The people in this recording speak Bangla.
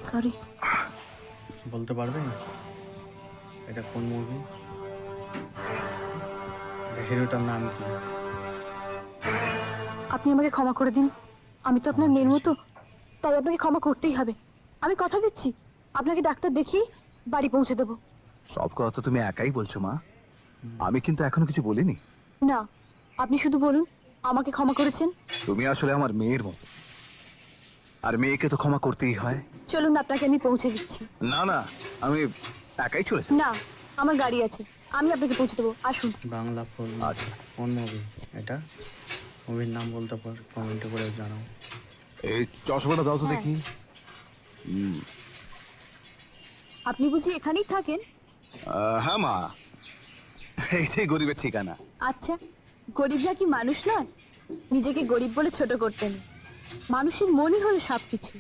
সরি। বলতে পারবে এটা কোন মুভি? হিরোটার নাম কি? আপনি আমাকে ক্ষমা করে দিন। আমি তো আপনার মেয়ের মতো, তাই আপনাকে ক্ষমা করতেই হবে। আমি কথা দিচ্ছি আপনাকে ডাক্তার দেখিয়ে বাড়ি পৌঁছে দেবো। সব কথা তো তুমি একাই বলছো মা, আমি কিন্তু এখনো কিছু বলিনি। না, আপনি শুধু বলুন আমাকে ক্ষমা করেছেন। তুমি আসলে আমার মেয়ের মতো, আর মেয়েকে তো ক্ষমা করতেই হয়। চলুন আপনাকে আমি পৌঁছে দিচ্ছি। না না, আমি একাই চলে যাব। না, আমার গাড়ি আছে, আমি আপনাকে পৌঁছে দেবো, আসুন। বাংলা ফিল্ম আচ্ছা। কোন মুভি এটা? মুভির নাম বলতে পার, কমেন্টে করে জানাও। এই চশমাটা দাও তো হ্যাঁ। দেখি। আপনি বুঝি এখানেই থাকেন? হ্যাঁ মা, এইটাই গরিবের ঠিকানা। আচ্ছা, গরিবরা কি মানুষ নয়? নিজেকে গরিব বলে ছোট করতেন। মানুষের মনই হলো সবকিছু।